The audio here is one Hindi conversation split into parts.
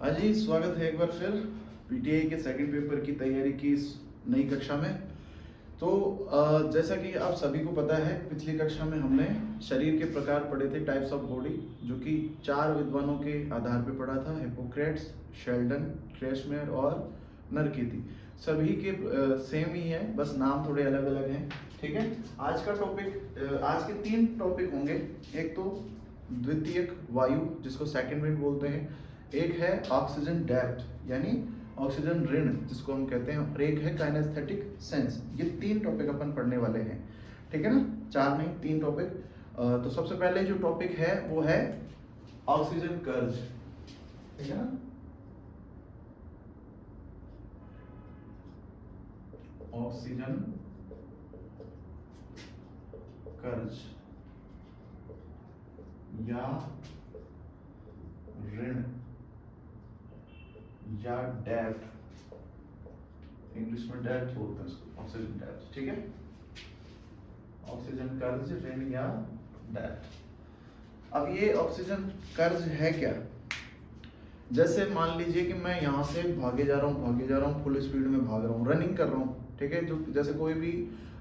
हाँ जी, स्वागत है एक बार फिर पीटीआई के सेकंड पेपर की तैयारी की इस नई कक्षा में। तो जैसा कि आप सभी को पता है, पिछली कक्षा में हमने शरीर के प्रकार पढ़े थे, टाइप्स ऑफ बॉडी, जो कि 4 विद्वानों के आधार पर पढ़ा था, हिप्पोक्रेट्स, शेल्डन, क्रेशमेयर और नरकीति। सभी के सेम ही है, बस नाम थोड़े अलग अलग हैं। ठीक है, आज का टॉपिक, आज के 3 टॉपिक होंगे। एक तो द्वितीयक वायु, जिसको सेकंड विंड बोलते हैं, एक है ऑक्सीजन डेप्थ यानी ऑक्सीजन ऋण जिसको हम कहते हैं, और एक है काइनेस्थेटिक सेंस। ये 3 टॉपिक अपन पढ़ने वाले हैं। ठीक है ना, 4 नहीं 3 टॉपिक। तो सबसे पहले जो टॉपिक है वो है ऑक्सीजन कर्ज। ठीक है ना, ऑक्सीजन कर्ज या ऋण या डेब्ट, इंग्लिश में डेब्ट बोलते हैं उसको, ऑक्सीजन डेब्ट। ठीक है, ऑक्सीजन कर्ज, ऋण या डेब्ट। अब ये ऑक्सीजन कर्ज है क्या? जैसे मान लीजिए कि मैं यहाँ से भागे जा रहा हूँ, फुल स्पीड में भाग रहा हूँ, रनिंग कर रहा हूँ। ठीक है, जो जैसे कोई भी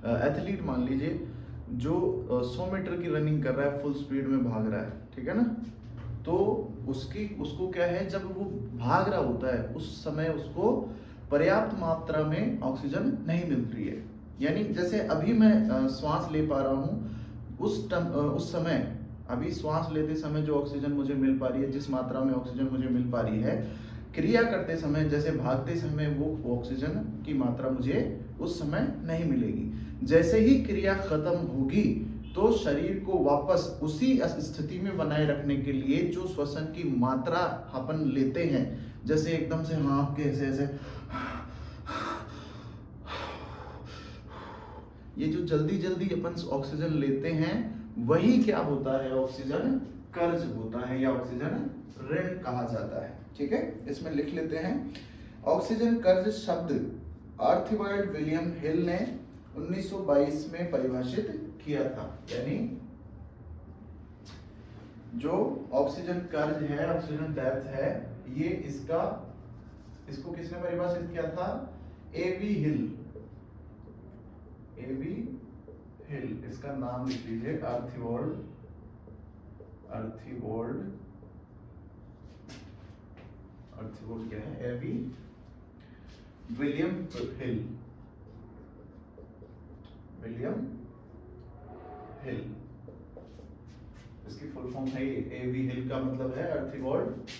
एथलीट मान लीजिए जो 100 मीटर की रनिंग कर रहा है, फुल स्पीड में भाग रहा है। ठीक है ना, तो उसको क्या है, जब वो भाग रहा होता है उस समय उसको पर्याप्त मात्रा में ऑक्सीजन नहीं मिल रही है। यानी जैसे अभी मैं श्वास ले पा रहा हूँ, उस समय अभी श्वास लेते समय जो ऑक्सीजन मुझे मिल पा रही है, जिस मात्रा में ऑक्सीजन मुझे मिल पा रही है, क्रिया करते समय जैसे भागते समय वो ऑक्सीजन की मात्रा मुझे उस समय नहीं मिलेगी। जैसे ही क्रिया खत्म होगी तो शरीर को वापस उसी स्थिति में बनाए रखने के लिए जो श्वसन की मात्रा अपन लेते हैं, जैसे एकदम से हाँफ के ऐसे ऐसे, ये जो जल्दी जल्दी अपन ऑक्सीजन लेते हैं, वही क्या होता है, ऑक्सीजन कर्ज होता है या ऑक्सीजन ऋण कहा जाता है। ठीक है, इसमें लिख लेते हैं। ऑक्सीजन कर्ज शब्द आर्चिबाल्ड विलियम हिल ने 1922 में परिभाषित किया था। यानी जो ऑक्सीजन कर्ज है, ऑक्सीजन डेप्थ है, ये इसको किसने परिभाषित किया था? एवी हिल। एवी हिल, इसका नाम लिख लीजिए, आर्चिबाल्ड क्या है? एवी विलियम हिल। इसकी फुल फॉर्म है, एवी हिल का मतलब है आर्चिबाल्ड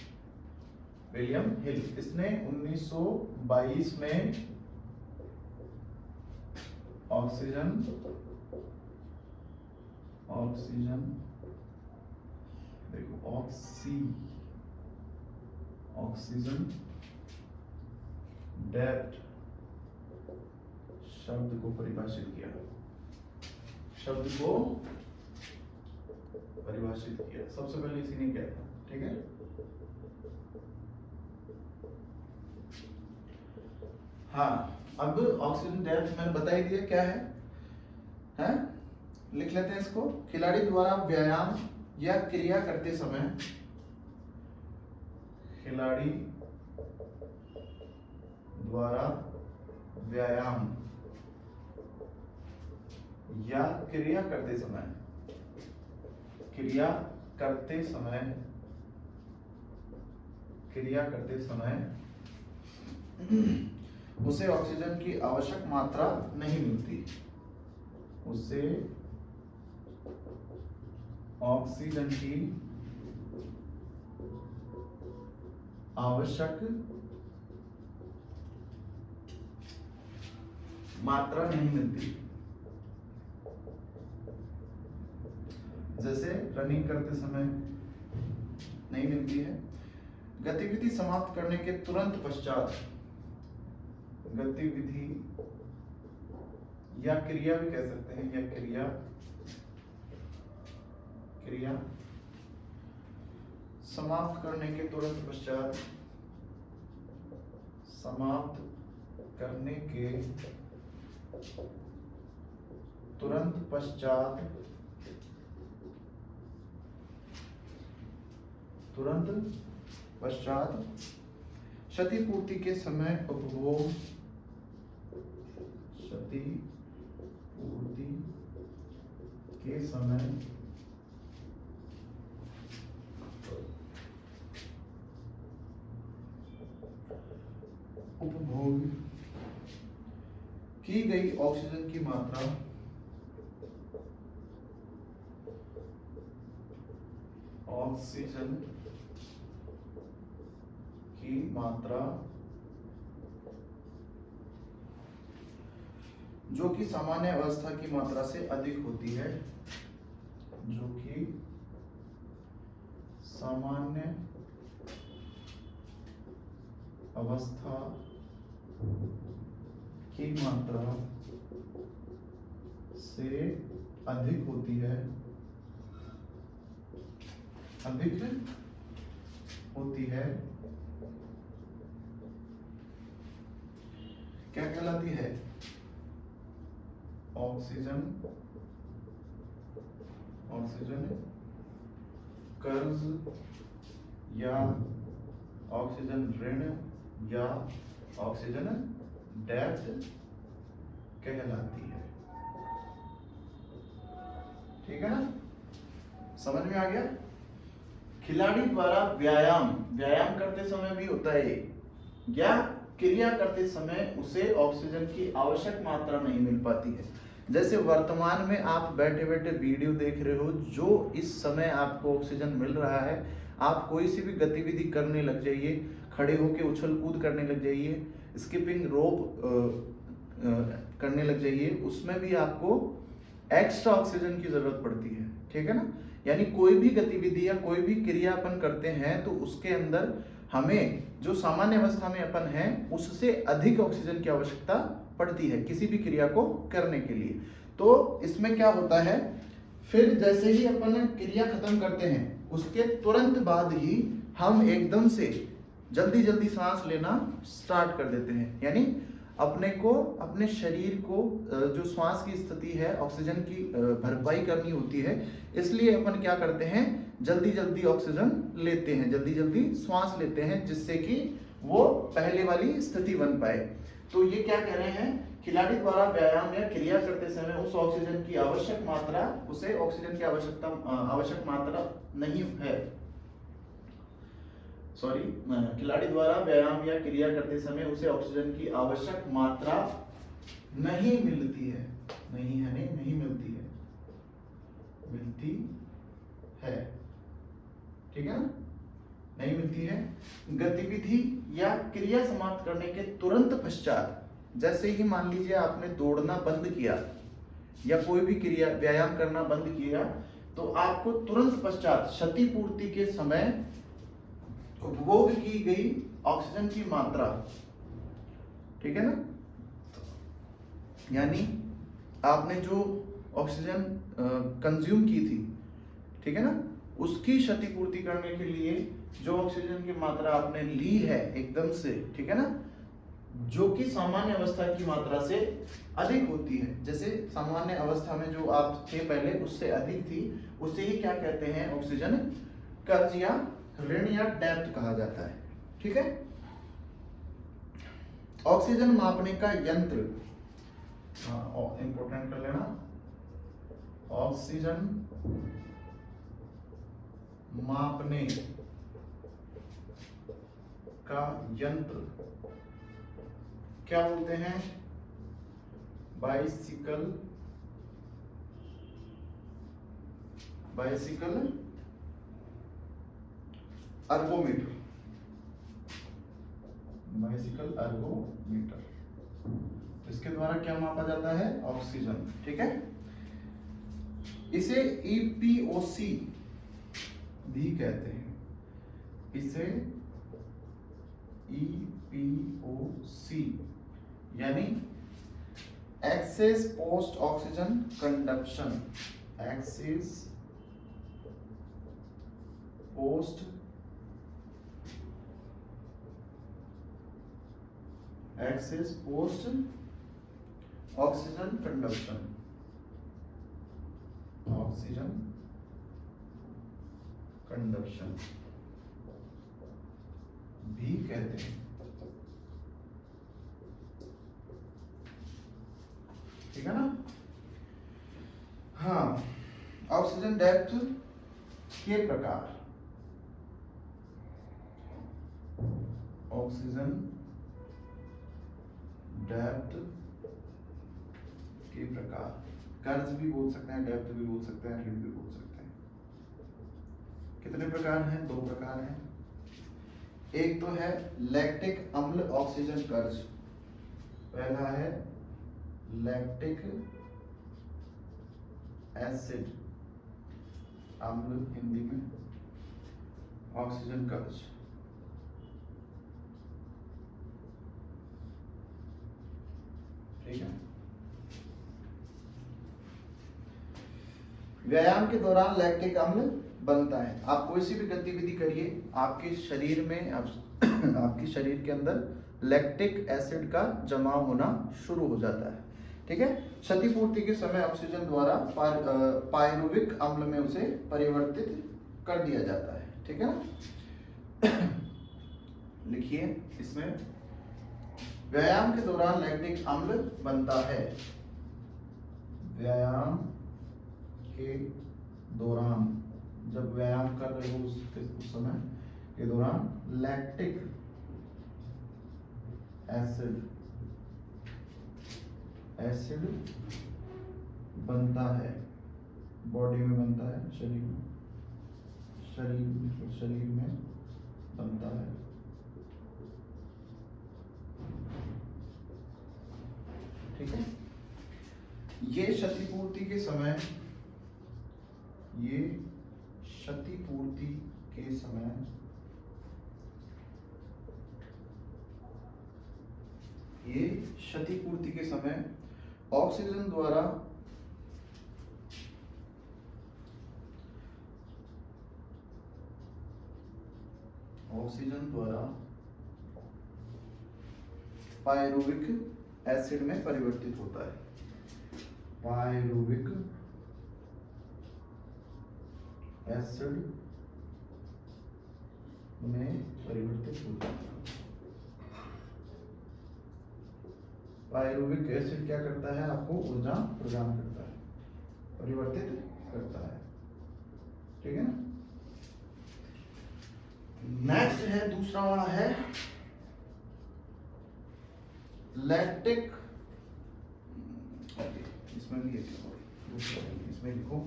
विलियम हिल। इसने 1922 में ऑक्सीजन देखो, ऑक्सीजन डेप्थ शब्द को परिभाषित किया। सबसे पहले इसी ने किया था। ठीक है, हाँ, अब ऑक्सीजन डेप्थ मैंने बता ही दिया क्या है? हैं? लिख लेते हैं इसको। खिलाड़ी द्वारा व्यायाम या क्रिया करते समय, खिलाड़ी द्वारा व्यायाम या क्रिया करते समय उसे ऑक्सीजन की आवश्यक मात्रा नहीं मिलती। उसे ऑक्सीजन की आवश्यक मात्रा नहीं मिलती। जैसे रनिंग करते समय नहीं मिलती है। गतिविधि समाप्त करने के तुरंत पश्चात, गतिविधि या क्रिया भी कह सकते हैं, या क्रिया समाप्त करने के तुरंत पश्चात, समाप्त करने के तुरंत पश्चात क्षतिपूर्ति के समय उपभोग, क्षतिपूर्ति के समय उपभोग की गई ऑक्सीजन की मात्रा ऑक्सीजन की मात्रा जो कि सामान्य अवस्था की मात्रा से अधिक होती है, जो कि सामान्य अवस्था की मात्रा से अधिक होती है, अधिक होती है, क्या कहलाती है? ऑक्सीजन, ऑक्सीजन कर्ज या ऑक्सीजन ऋण या ऑक्सीजन डेब्ट कहलाती है। ठीक है ना, समझ में आ गया? खिलाड़ी द्वारा व्यायाम, व्यायाम करते समय भी होता है या क्रिया करते समय उसे ऑक्सीजन की आवश्यक मात्रा नहीं मिल पाती है। जैसे वर्तमान में आप बैठे बैठे वीडियो देख रहे हो, जो इस समय आपको ऑक्सीजन मिल रहा है, आप कोई सी भी गतिविधि करने लग जाइए, खड़े होके उछल कूद करने लग जाइए, स्किपिंग रोप करने लग जाइए, उसमें भी आपको एक्स्ट्रा ऑक्सीजन की जरूरत पड़ती है। ठीक है ना, यानी कोई भी गतिविधि या कोई भी क्रिया अपन करते हैं तो उसके अंदर हमें जो सामान्य अवस्था में अपन है उससे अधिक ऑक्सीजन की आवश्यकता पड़ती है किसी भी क्रिया को करने के लिए। तो इसमें क्या होता है, फिर जैसे ही अपन क्रिया खत्म करते हैं उसके तुरंत बाद ही हम एकदम से जल्दी जल्दी सांस लेना स्टार्ट कर देते हैं, यानी अपने को, अपने शरीर को जो श्वास की स्थिति है ऑक्सीजन की भरपाई करनी होती है, इसलिए अपन क्या करते हैं, जल्दी जल्दी ऑक्सीजन लेते हैं, जल्दी जल्दी श्वास लेते हैं, जिससे कि वो पहले वाली स्थिति बन पाए। तो ये क्या कह रहे हैं, खिलाड़ी द्वारा व्यायाम या क्रिया करते समय उस ऑक्सीजन की आवश्यक मात्रा, उसे ऑक्सीजन की आवश्यक मात्रा नहीं है, सॉरी, खिलाड़ी द्वारा व्यायाम या क्रिया करते समय उसे ऑक्सीजन की आवश्यक मात्रा नहीं मिलती है, नहीं है, नहीं मिलती है, मिलती है। ठीक है ना, नहीं मिलती है। गतिविधि या क्रिया समाप्त करने के तुरंत पश्चात, जैसे ही मान लीजिए आपने दौड़ना बंद किया या कोई भी क्रिया व्यायाम करना बंद किया, तो आपको तुरंत पश्चात क्षतिपूर्ति के समय उपभोग की गई ऑक्सीजन की मात्रा, ठीक है ना, यानी आपने जो ऑक्सीजन कंज्यूम की थी, ठीक है ना, उसकी क्षतिपूर्ति करने के लिए जो ऑक्सीजन की मात्रा आपने ली है एकदम से, ठीक है ना, जो कि सामान्य अवस्था की मात्रा से अधिक होती है, जैसे सामान्य अवस्था में जो आप थे पहले उससे अधिक थी, उसे ही क्या कहते हैं, ऑक्सीजन कर्ज या ऋण या डेब्ट कहा जाता है। ठीक है, ऑक्सीजन मापने का यंत्र, इंपोर्टेंट कर लेना, ऑक्सीजन मापने का यंत्र क्या बोलते हैं, बाइसिकल अर्गोमीटर, बाइसिकल अर्गोमीटर, इसके द्वारा क्या मापा जाता है, ऑक्सीजन। ठीक है, इसे EPOC भी कहते हैं, इसे EPOC यानी excess post oxygen conduction, excess post oxygen conduction, oxygen conduction भी कहते हैं। ठीक है ना। हाँ, ऑक्सीजन डेप्थ के प्रकार, ऑक्सीजन डेप्थ के प्रकार, कर्ज भी बोल सकते हैं, डेप्थ भी बोल सकते हैं, ऋण भी बोल सकते हैं। कितने प्रकार हैं? 2 प्रकार हैं। एक तो है लैक्टिक अम्ल ऑक्सीजन कर्ज, पहला है लैक्टिक एसिड अम्ल, हिंदी में ऑक्सीजन कर्ज। ठीक है। व्यायाम के दौरान लैक्टिक अम्ल बनता है। आप कोई सी भी गतिविधि करिए, आपके शरीर में आपके शरीर के अंदर लैक्टिक एसिड का जमाव होना शुरू हो जाता है। ठीक है। क्षतिपूर्ति के समय ऑक्सीजन द्वारा पायरुविक अम्ल में उसे परिवर्तित कर दिया जाता है। ठीक है ना। लिखिए इसमें, व्यायाम के दौरान लैक्टिक अम्ल बनता है। व्यायाम के दौरान, जब व्यायाम कर रहे हो उस समय के दौरान लैक्टिक एसिड बनता है, बॉडी में बनता है, शरीर में बनता है। ठीक है। ये क्षतिपूर्ति के समय ऑक्सीजन द्वारा पायरुविक एसिड में परिवर्तित होता है। पायरुविक एसिड में परिवर्तित होता है। पायरुविक एसिड क्या करता है? आपको ऊर्जा प्रदान करता है, परिवर्तित करता है। ठीक है ना। नेक्स्ट है, दूसरा वाला है लैक्टिक, इसमें भी इसमें लिखो,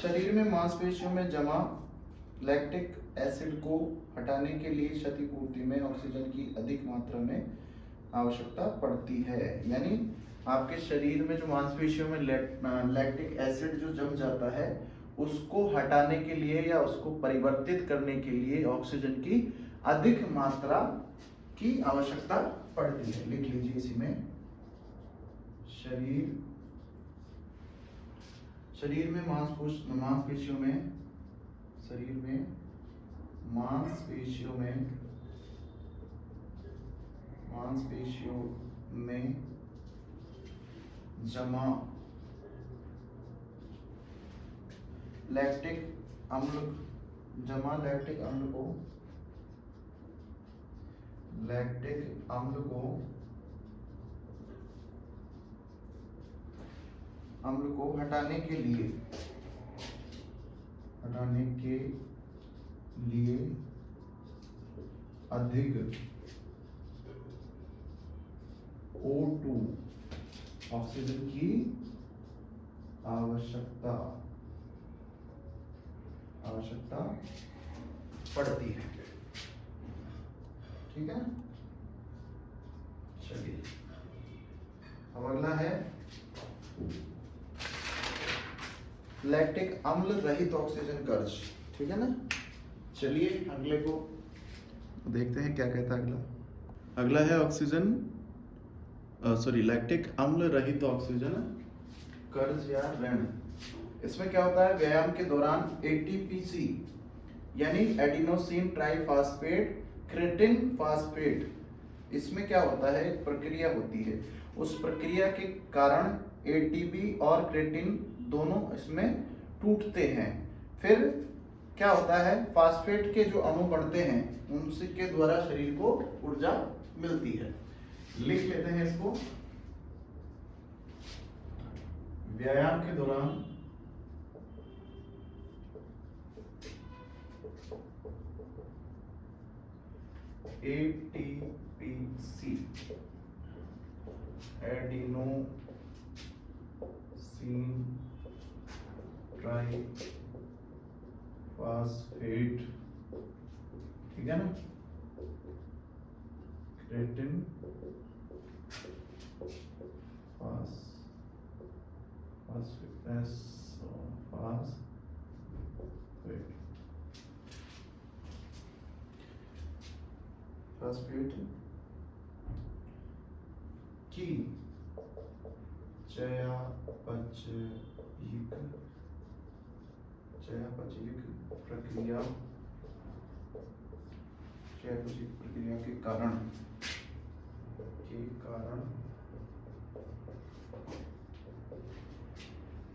शरीर में मांसपेशियों में जमा लैक्टिक एसिड को हटाने के लिए क्षतिपूर्ति में ऑक्सीजन की अधिक मात्रा में आवश्यकता पड़ती है। यानी आपके शरीर में जो मांसपेशियों में लैक्टिक एसिड जो जम जाता है, उसको हटाने के लिए या उसको परिवर्तित करने के लिए ऑक्सीजन की अधिक मात्रा की आवश्यकता पड़ती है। लिख लीजिए इसी में, शरीर में मांसपेशियों में जमा लैक्टिक अम्ल को हटाने के लिए अधिक O2 ऑक्सीजन की आवश्यकता पड़ती है। ठीक है। चलिए अब अगला है लैक्टिक अम्ल रहित ऑक्सीजन कर्ज। ठीक है ना। चलिए अगले को देखते हैं क्या कहता है अगला है लैक्टिक अम्ल रहित ऑक्सीजन कर्ज या ऋण। इसमें क्या होता है? व्यायाम के दौरान ATPC यानी एडिनोसिन ट्राइफॉस्फेट क्रेटिन फास्फेट, इसमें क्या होता है? एक प्रक्रिया होती है, उस प्रक्रिया के कारण ATP और क्रेटिन दोनों इसमें टूटते हैं। फिर क्या होता है? फास्फेट के जो अणु बनते हैं, उनके द्वारा शरीर को ऊर्जा मिलती है। लिख लेते हैं इसको, व्यायाम के दौरान एटीपीसी एडिनोसिन ट्राइफॉस्फेट, ठीक है ना, क्रेटिन फास्फेट की चयापचयिक प्रक्रिया के कारण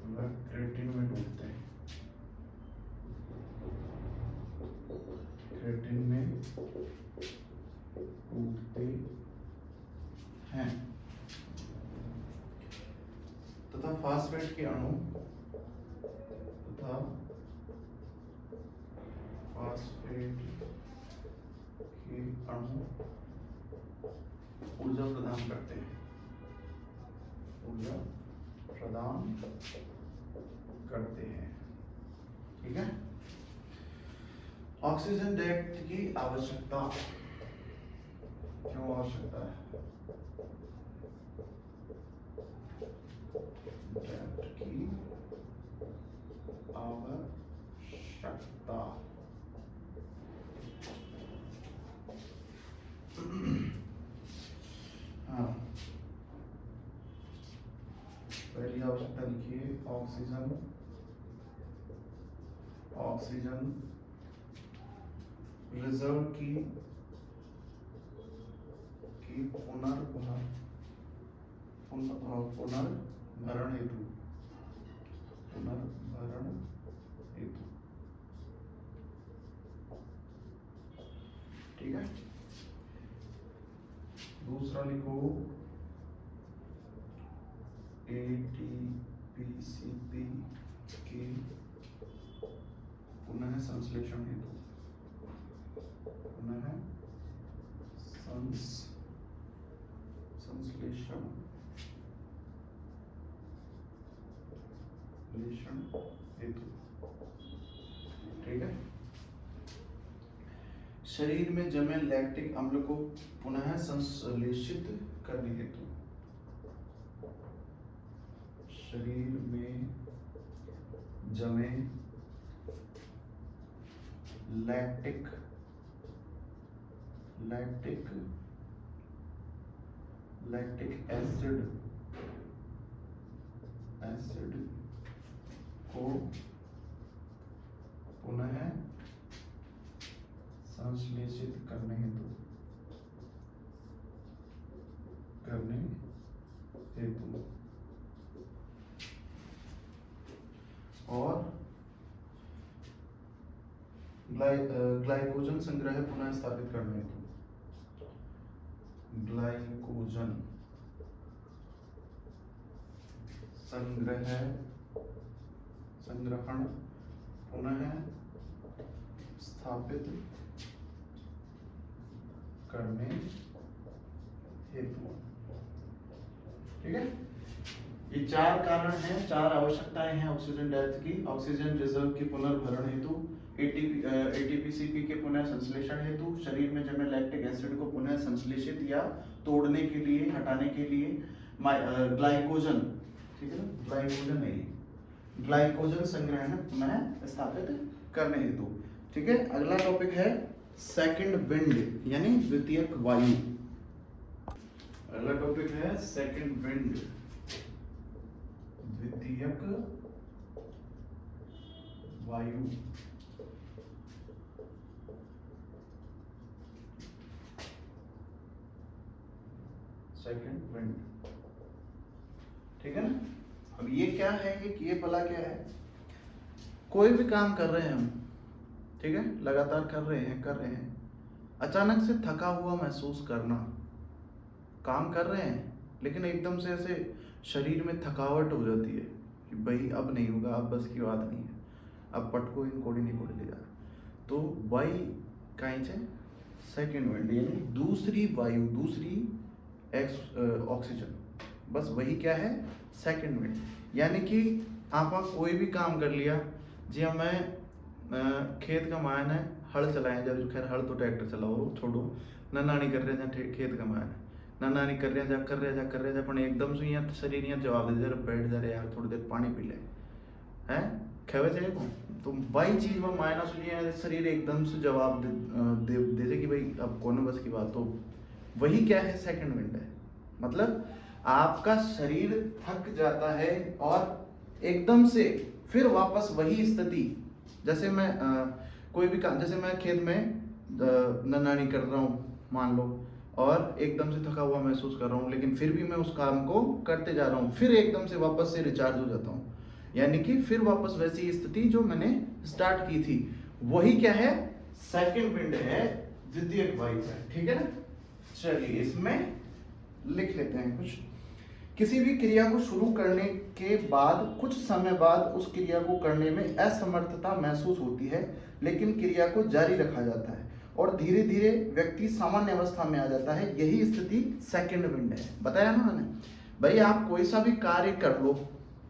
वह क्रेटिन में डूबते हैं, क्रेटिन में टूटते हैं तथा फास्फेट के अणु ऊर्जा प्रदान करते हैं, ठीक है। ऑक्सीजन डेप्थ की आवश्यकता क्यों आवश्यकता है? डेप्थ की आवश्यकता हाँ, पहली आवश्यकता लिखिए, ऑक्सीजन रिजर्व की पुनर्भरण हेतु ठीक है। दूसरा लिखो एटीपीसीपी के पुनः संश्लेषण हेतु ठीक है। शरीर में जमे लैक्टिक अम्ल को पुनः संश्लेषित करने हेतु, शरीर में जमे लैक्टिक एसिड को पुनः संश्लेषित करने हेतु और ग्लाइकोजन संग्रह पुनः स्थापित करने हेतु, ग्लाइकोजन संग्रहण पुनः स्थापित करने हेतु, ठीक है। ये चार कारण हैं, चार आवश्यकताएं हैं ऑक्सीजन डेप्थ की। ऑक्सीजन रिजर्व की पुनर्भरण हेतु, एटीपीसीपी के पुनः संश्लेषण हेतु, शरीर में जमे लैक्टिक एसिड को पुनः संश्लेषित या तोड़ने के लिए, हटाने के लिए, ग्लाइकोजन, ठीक है ना, ग्लाइकोजन नहीं, ग्लाइकोजन संग्रहण पुनः स्थापित करने हेतु, ठीक है। अगला टॉपिक है सेकंड विंड यानी द्वितीयक वायु। अगला टॉपिक है सेकंड विंड, द्वितीयक वायु। सेकंड विंड, ठीक है ना। अब ये क्या है, ये भला क्या है? कोई भी काम कर रहे हैं हम, ठीक है, लगातार कर रहे हैं, अचानक से थका हुआ महसूस करना। काम कर रहे हैं लेकिन एकदम से ऐसे शरीर में थकावट हो जाती है, कि भाई अब नहीं होगा, अब बस की बात नहीं है, अब पटको इन कोड़ी नहीं कोड़ी ले जा। तो वाई कहीं से सेकेंड विंड, यानी दूसरी वायु, दूसरी ऑक्सीजन, बस वही क्या है सेकेंड विंड। यानी कि आप कोई भी काम कर लिया जी, मैं खेत का मान है, हल चलाए जा, खैर हल तो ट्रैक्टर चलाओ छोड़ो, ननानी कर रहे जा खेत का मान है, ननानी कर रहे जा पण एकदम से यहाँ शरीर यहाँ जवाब दे जरा बैठ जा रहे यार थोड़ी देर पानी पी ले हैं खेवे चाहिए को। तो वही चीज में मायना सुनिए शरीर एकदम से जवाब दे दे कि भाई अब कौन बस की बात। तो वही क्या है सेकंड विंड है, मतलब आपका शरीर थक जाता है और एकदम से फिर वापस वही स्थिति, जैसे मैं कोई भी काम, जैसे मैं खेत में ननानी कर रहा हूँ मान लो, और एकदम से थका हुआ महसूस कर रहा हूँ, लेकिन फिर भी मैं उस काम को करते जा रहा हूँ, फिर एकदम से वापस से रिचार्ज हो जाता हूँ, यानी कि फिर वापस वैसी स्थिति जो मैंने स्टार्ट की थी, वही क्या है सेकंड विंड है, द्वितीयक वायु है। ठीक है ना, चलिए इसमें लिख लेते हैं कुछ। किसी भी क्रिया को शुरू करने के बाद कुछ समय बाद उस क्रिया को करने में असमर्थता महसूस होती है, लेकिन क्रिया को जारी रखा जाता है और धीरे धीरे व्यक्ति सामान्य अवस्था में आ जाता है, यही स्थिति सेकंड विंड है। बताया ना मैंने, भाई आप कोई सा भी कार्य कर लो,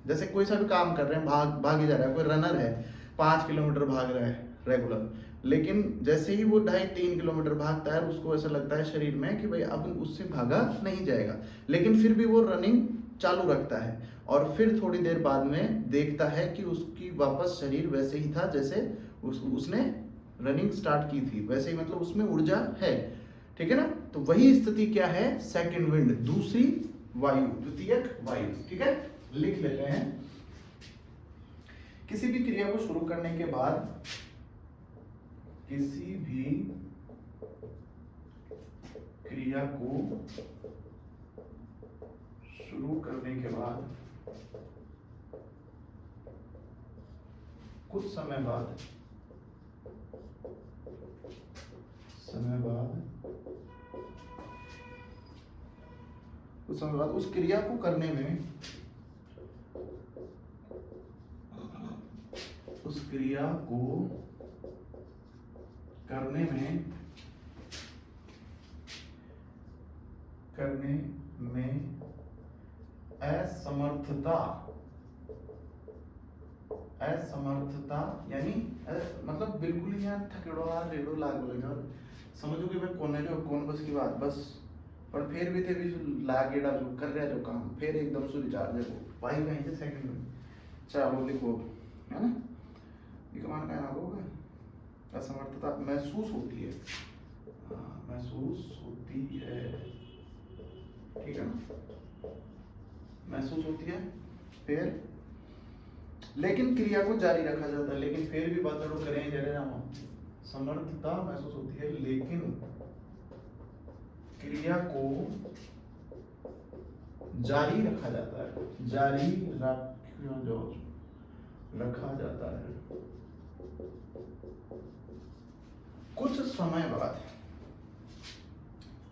जैसे कोई सा भी काम कर रहे हैं, भागे जा रहा है, कोई रनर है 5 किलोमीटर भाग रहा है रेगुलर, लेकिन जैसे ही वो 2.5-3 किलोमीटर भागता है उसको ऐसा लगता है शरीर में कि भाई अब उससे भागा नहीं जाएगा, लेकिन फिर भी वो रनिंग चालू रखता है और फिर थोड़ी देर बाद में देखता है कि उसकी वापस शरीर वैसे ही था जैसे उसने रनिंग स्टार्ट की थी, वैसे ही, मतलब उसमें ऊर्जा है। ठीक है ना, तो वही स्थिति क्या है सेकंड विंड, दूसरी वायु, द्वितीयक वायु। ठीक है, लिख लेते हैं। किसी भी क्रिया को शुरू करने के बाद, किसी भी क्रिया को शुरू करने के बाद कुछ समय बाद उस क्रिया को करने में, उस क्रिया को करने में असमर्थता यानी मतलब बिल्कुल ही यहाँ थकेड़ो रेड़ो लाग बोलेगा, समझो कि भाई कौन बस की बात बस, पर फिर भी थे भी लागेड़ा जो कर रहा जो काम, फिर एकदम से रिचार्ज है वो भाई कहीं से सेकंड में। चलो लिखो, है ना, ये कमान का नाम होगा, असमर्थता महसूस होती है, महसूस होती है। ठीक है ना, महसूस होती है, फिर लेकिन क्रिया को जारी रखा जाता है, लेकिन फिर भी बात करें जरे राम, समर्थता महसूस होती है लेकिन क्रिया को जारी रखा जाता है, जारी रखा जाता है कुछ समय बाद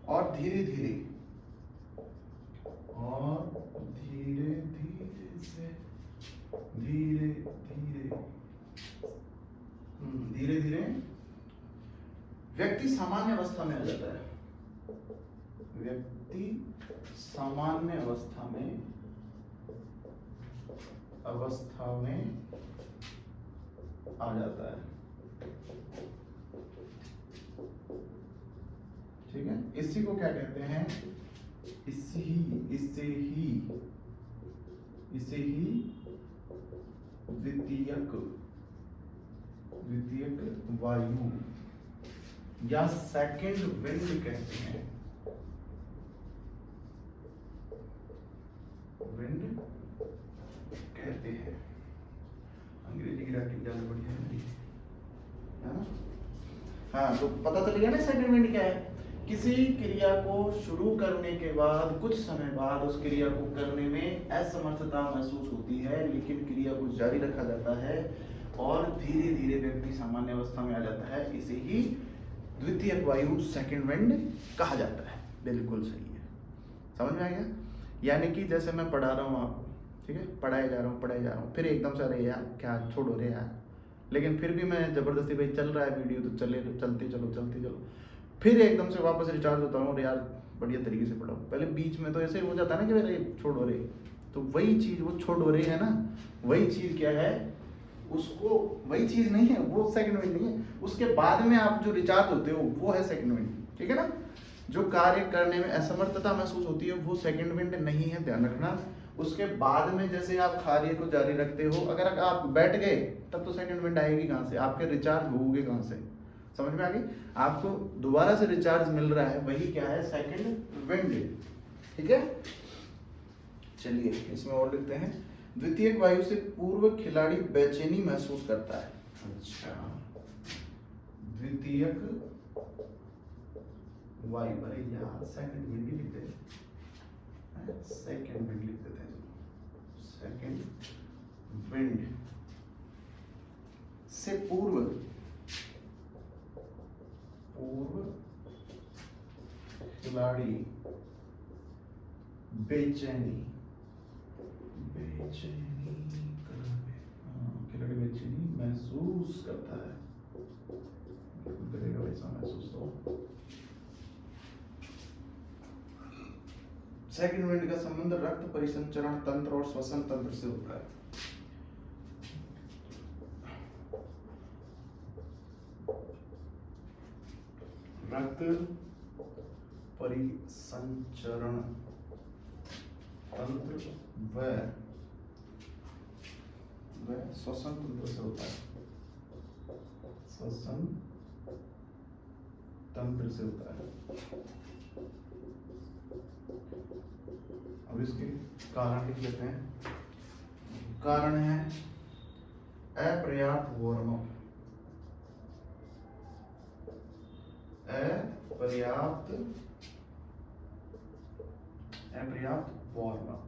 और धीरे धीरे व्यक्ति सामान्य अवस्था में आ जाता है, व्यक्ति सामान्य अवस्था में आ जाता है। ठीक है, इसी को क्या कहते हैं, इससे ही द्वितीयक वायु या सेकंड विंड कहते हैं, विंड कहते हैं। अंग्रेजी की राइटिंग ज्यादा बढ़िया है मेरी, है ना। हाँ, तो पता चल गया ना सेकंड विंड क्या है। किसी क्रिया को शुरू करने के बाद कुछ समय बाद उस क्रिया को करने में असमर्थता महसूस होती है, लेकिन क्रिया को जारी रखा जाता है और धीरे धीरे व्यक्ति सामान्य अवस्था में आ जाता है, इसे ही द्वितीयक वायु सेकंड विंड कहा जाता है। बिल्कुल सही है, समझ में आ गया। यानी कि जैसे मैं पढ़ा रहा हूँ आपको, ठीक है, पढ़ाए जा रहा हूँ, फिर एकदम से अरे यार क्या छोड़ो रे यार, लेकिन फिर भी मैं ज़बरदस्ती भाई चल रहा है वीडियो तो चलते चलो, फिर एकदम से वापस रिचार्ज होता हूँ और यार बढ़िया तरीके से पढ़ाओ। पहले बीच में तो ऐसे ही हो जाता है ना कि अरे छोड़ो रे, तो वही चीज़ वो छोड़ो रे है ना, वही चीज़ क्या है उसको, वही चीज़ नहीं है वो सेकंड विंड नहीं है, उसके बाद में आप जो रिचार्ज होते हो वो है सेकंड विंड, ठीक है ना। जो कार्य करने में असमर्थता महसूस होती है वो सेकंड विंड नहीं है, ध्यान रखना। उसके बाद में जैसे आप कार्य को जारी रखते हो, अगर आप बैठ गए तब तो सेकंड विंड आएगी कहाँ से, आपके रिचार्ज होगे कहाँ से, समझ में आ गई। आपको दोबारा से रिचार्ज मिल रहा है, वही क्या है सेकंड विंड, ठीक है। चलिए इसमें और लिखते हैं, द्वितीयक वायु से पूर्व खिलाड़ी बेचैनी महसूस करता है। अच्छा, द्वितीयक वायु, अरे यार सेकंड विंड ही लिखते हैं, सेकंड विंड लिख देते हैं, सेकंड विंड से पूर्व खिलाड़ी बेचैनी खिलाड़ी बेचैनी महसूस करता है, करेगा वैसा महसूस तो। सेकंड विंड का संबंध रक्त परिसंचरण तंत्र और श्वसन तंत्र से होता है। रक्त परिसंचरण तंत्र व श्वसन तंत्र से होता है, श्वसन तंत्र से होता है। अब इसके कारण लिख लेते हैं। कारण है अपर्याप्त वार्म अप, अपर्याप्त वार्म अप।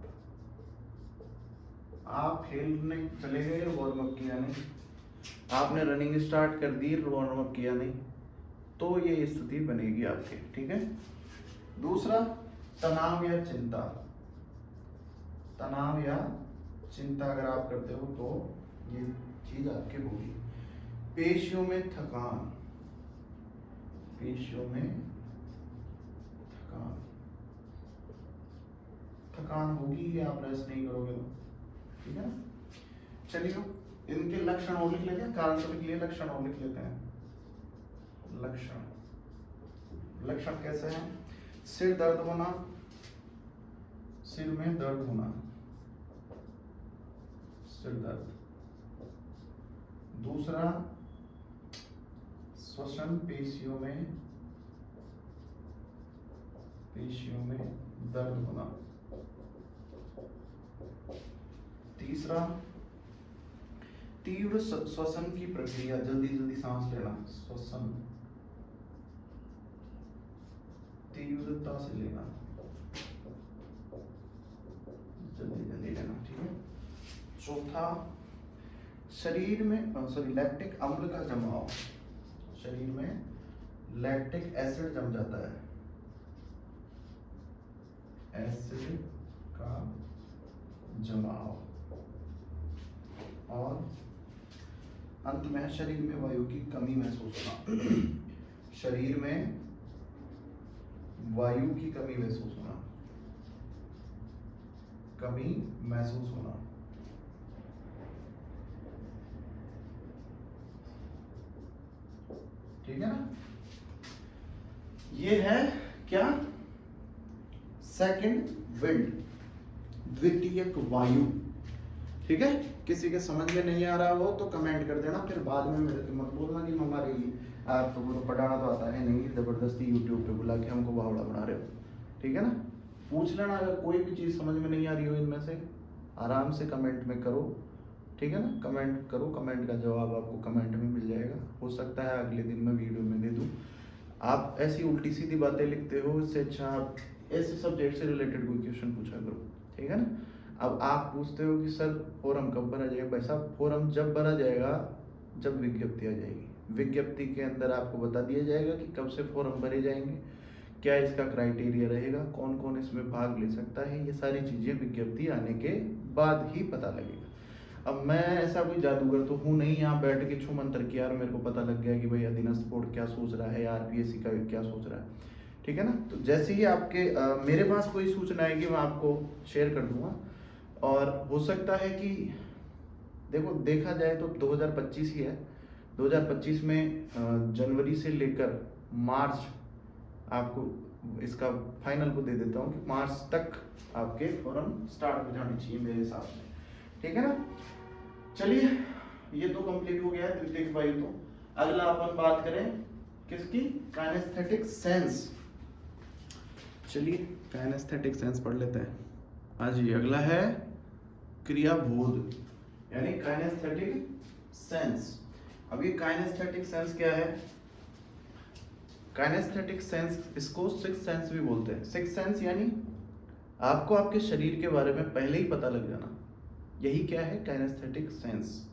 आप खेलने चले गए, वार्म अप किया नहीं, आपने रनिंग स्टार्ट कर दी, वार्म अप किया नहीं, तो ये स्थिति बनेगी आपके, ठीक है। दूसरा, तनाव या चिंता, तनाव या चिंता अगर आप करते हो तो ये चीज आपके होगी। पेशियों में थकान, पेशियों में थकान होगी, आप रेस्ट नहीं करोगे तो, ठीक है ना। चलिए इनके लक्षण और लिख लेते हैं, कारण तो लिख लिए, लक्षण और लिख लेते हैं। लक्षण कैसे हैं? सिर दर्द होना, सिर में दर्द होना, सिर दर्द। दूसरा, श्वसन पेशियों में दर्द होना। तीसरा, तीव्र श्वसन की प्रक्रिया, जल्दी सांस लेना, श्वसन तीव्रता से लेना, जल्दी लेना, ठीक है। चौथा, शरीर में लैक्टिक अम्ल का जमाव, शरीर में लैक्टिक एसिड जम जाता है, एसिड का जमाव। और अंत में शरीर में वायु की कमी महसूस होना, शरीर में वायु की कमी महसूस होना, कमी महसूस होना। ठीक है ना। ये है क्या? सेकंड विंड, द्वितीयक वायु। ठीक है, किसी के समझ में नहीं आ रहा हो तो कमेंट कर देना, फिर बाद में मेरे को मत बोलना कि हमारे आप तो पढ़ाना तो आता है नहीं, जबरदस्ती यूट्यूब पे बुला के हमको बावड़ा बना रहे हो। ठीक है ना, पूछ लेना अगर कोई भी चीज़ समझ में नहीं आ रही हो इनमें से, आराम से कमेंट में करो। ठीक है ना, कमेंट करो, कमेंट का जवाब आपको कमेंट में मिल जाएगा। हो सकता है अगले दिन मैं वीडियो में दे दूँ। आप ऐसी उल्टी सीधी बातें लिखते हो, इससे अच्छा आप ऐसे सब्जेक्ट से रिलेटेड कोई क्वेश्चन पूछा करो। ठीक है ना। अब आप पूछते हो कि सर फॉर्म कब भरा जाएगा? भाई साहब फॉर्म जब भरा जाएगा जब विज्ञप्ति आ जाएगी। विज्ञप्ति के अंदर आपको बता दिया जाएगा कि कब से फॉर्म भरे जाएंगे, क्या इसका क्राइटेरिया रहेगा, कौन कौन इसमें भाग ले सकता है। ये सारी चीज़ें विज्ञप्ति आने के बाद ही पता लगेगा। अब मैं ऐसा कोई जादूगर तो हूँ नहीं यहाँ बैठ के छू मंतर किया और मेरे को पता लग गया कि भाई अधीनस्थ बोर्ड क्या सोच रहा है या आरपीएससी का क्या सोच रहा है, ठीक है ना। तो जैसे ही आपके मेरे पास कोई सूचना आएगी मैं आपको शेयर कर दूंगा। और हो सकता है कि देखो देखा जाए तो 2025 ही है, 2025 में जनवरी से लेकर मार्च आपको इसका फाइनल को दे देता हूँ कि मार्च तक आपके फॉर्म स्टार्ट हो जाने चाहिए मेरे हिसाब से, ठीक है ना। चलिए ये तो कंप्लीट हो गया है तृतीयक वायु। तो अगला अपन बात करें किसकी, काइनेस्थेटिक सेंस। चलिए काइनेस्थेटिक सेंस पढ़ लेते हैं। हाँ जी, अगला है क्रियाबोध यानी काइनेस्थेटिक सेंस। अब ये काइनेस्थेटिक सेंस क्या है? काइनेस्थेटिक सेंस इसको सिक्स सेंस भी बोलते हैं। सिक्स सेंस यानी आपको आपके शरीर के बारे में पहले ही पता लग जाना, यही क्या है काइनेस्थेटिक सेंस।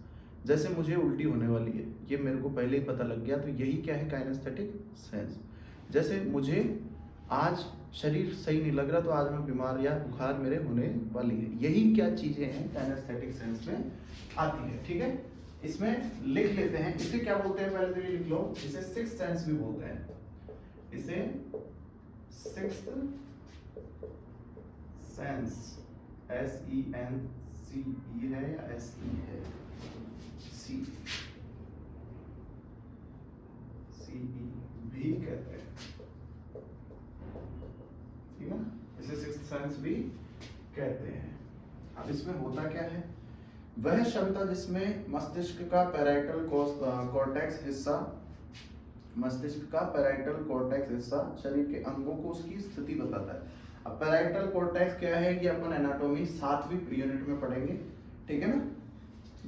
जैसे मुझे उल्टी होने वाली है, ये मेरे को पहले ही पता लग गया, तो यही क्या है काइनेस्थेटिक सेंस। जैसे मुझे आज शरीर सही नहीं लग रहा, तो आज मैं बीमार या बुखार मेरे होने वाली है, यही क्या चीजें हैं काइनेस्थेटिक सेंस में आती है, ठीक है। इसमें लिख लेते हैं, इसे क्या बोलते हैं पहले तो ये लिख लो, इसे सिक्स सेंस भी बोलते हैं। इसे सिक्स्थ सेंस, SENCE है या SE है, CE भी कहते हैं, ठीक है ना। इसे सिक्स्थ सेंस भी कहते हैं। अब इसमें होता क्या है, वह क्षमता जिसमें मस्तिष्क का पैराइटल कॉर्टेक्स हिस्सा, मस्तिष्क का पैराइटल कॉर्टेक्स हिस्सा शरीर के अंगों को उसकी स्थिति बताता है। अब पैराइटल कॉर्टेक्स क्या है, ये अपन एनाटॉमी 7वीं यूनिट में पढ़ेंगे, ठीक है ना।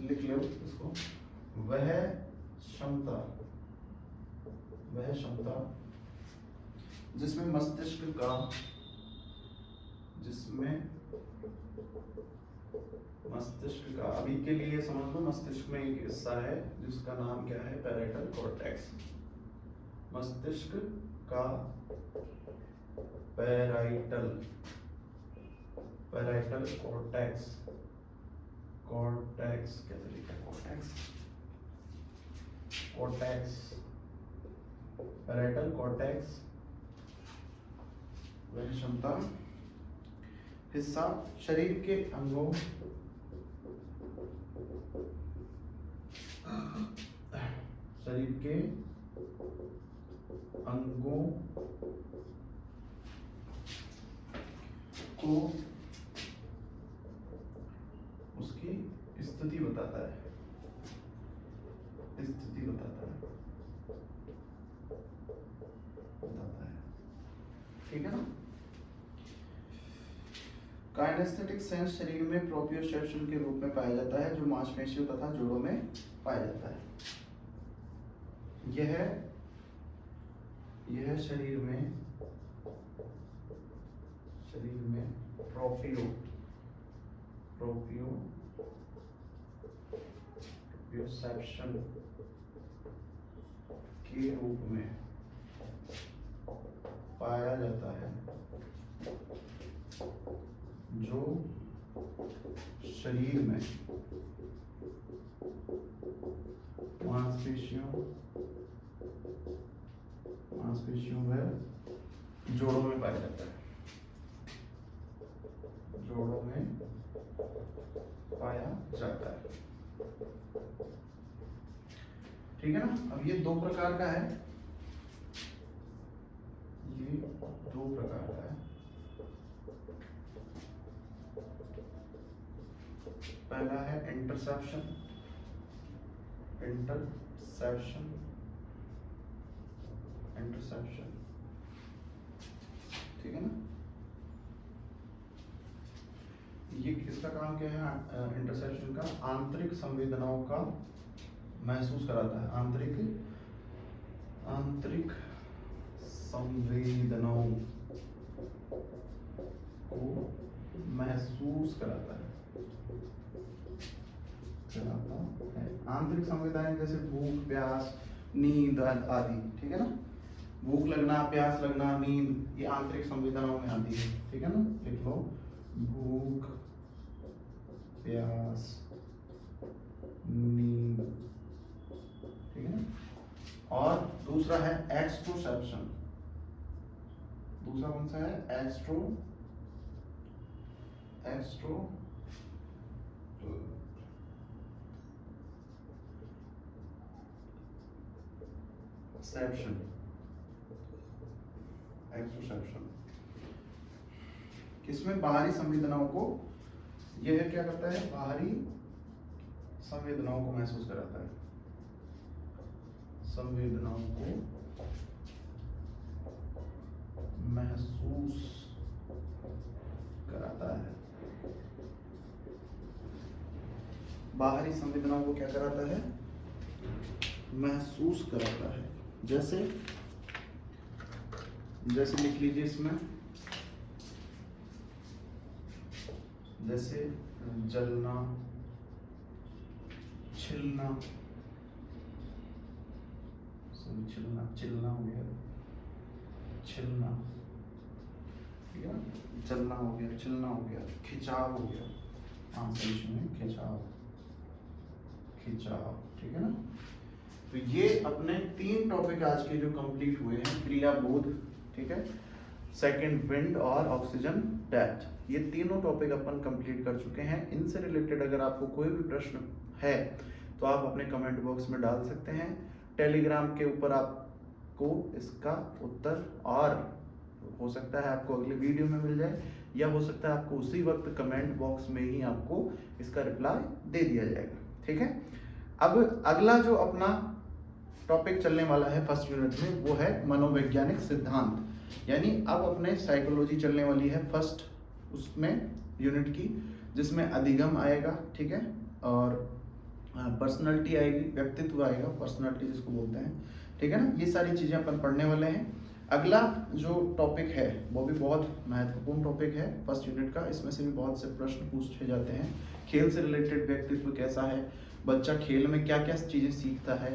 लिख लो इसको, वह क्षमता जिसमें मस्तिष्क का अभी के लिए समझ लो, मस्तिष्क में एक हिस्सा है जिसका नाम क्या है, पैराइटल कॉर्टेक्स। मस्तिष्क का पैराइटल कॉर्टेक्स कैसे लिखा है, पैराइटल कॉर्टेक्स वह क्षमता हिस्सा शरीर के अंगों को उसकी स्थिति बताता है, ठीक है ना। काइनेस्थेटिक सेंस शरीर में प्रोप्रियोसेप्शन के रूप में पाया जाता है, जो मांसपेशियों तथा जोड़ों में पाया जाता है। यह शरीर में प्रोप्रियोसेप्शन के रूप में पाया जाता है, जो शरीर में मांसपेशियों व जोड़ों में पाया जाता है, ठीक है ना। अब ये दो प्रकार का है, पहला है इंटरसेप्शन, ठीक है ना। ये किसका काम क्या है, इंटरसेप्शन का आंतरिक संवेदनाओं का महसूस कराता है, आंतरिक संवेदनाओं को महसूस कराता है। आंतरिक संवेदनाएं जैसे भूख, प्यास, नींद आदि, ठीक है ना। भूख लगना, प्यास लगना, नींद, ये आंतरिक संवेदनाओं में आती है, ठीक है ना। लिख लो, भूख, व्यास, नींव, ठीक है ना। और दूसरा है एक्सट्रोसेप्शन। दूसरा कौन सा है? एक्सट्रोसेप्शन किसमें? बाहरी संवेदनाओं को, यह क्या करता है? बाहरी संवेदनाओं को महसूस कराता है, संवेदनाओं को महसूस कराता है। बाहरी संवेदनाओं को क्या कराता है? महसूस कराता है। जैसे लिख लीजिए इसमें, जैसे जलना, छिलना, चिलना हो गया, छिलना, ठीक है, जलना हो गया, छिलना हो गया, खिंचाव हो गया, में खिंचाव, ठीक है ना। तो ये अपने 3 टॉपिक आज के जो कंप्लीट हुए हैं, क्रियाबोध, ठीक है, सेकंड विंड और ऑक्सीजन डेप्थ, ये तीनों टॉपिक अपन कंप्लीट कर चुके हैं। इनसे रिलेटेड अगर आपको कोई भी प्रश्न है तो आप अपने कमेंट बॉक्स में डाल सकते हैं। टेलीग्राम के ऊपर आपको इसका उत्तर, और हो सकता है आपको अगले वीडियो में मिल जाए, या हो सकता है आपको उसी वक्त कमेंट बॉक्स में ही आपको इसका रिप्लाई दे दिया जाएगा, ठीक है। अब अगला जो अपना टॉपिक चलने वाला है फर्स्ट यूनिट में, वो है मनोवैज्ञानिक सिद्धांत, यानी अब अपने साइकोलॉजी चलने वाली है फर्स्ट उसमें यूनिट की, जिसमें अधिगम आएगा, ठीक है, और पर्सनालिटी आएगी, व्यक्तित्व आएगा, पर्सनालिटी जिसको बोलते हैं, ठीक है ना। ये सारी चीज़ें अपन पढ़ने वाले हैं। अगला जो टॉपिक है वो भी बहुत महत्वपूर्ण टॉपिक है फर्स्ट यूनिट का। इसमें से भी बहुत से प्रश्न पूछे जाते हैं। खेल से रिलेटेड व्यक्तित्व कैसा है, बच्चा खेल में क्या क्या चीज़ें सीखता है,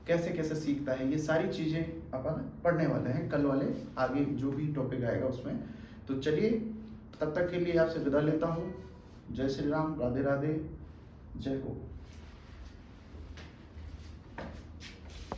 कैसे कैसे सीखता है, ये सारी चीज़ें अपन पढ़ने वाले हैं कल वाले आगे जो भी टॉपिक आएगा उसमें। तो चलिए, तब तक के लिए आपसे विदा लेता हूँ। जय श्री राम, राधे राधे, जय हो।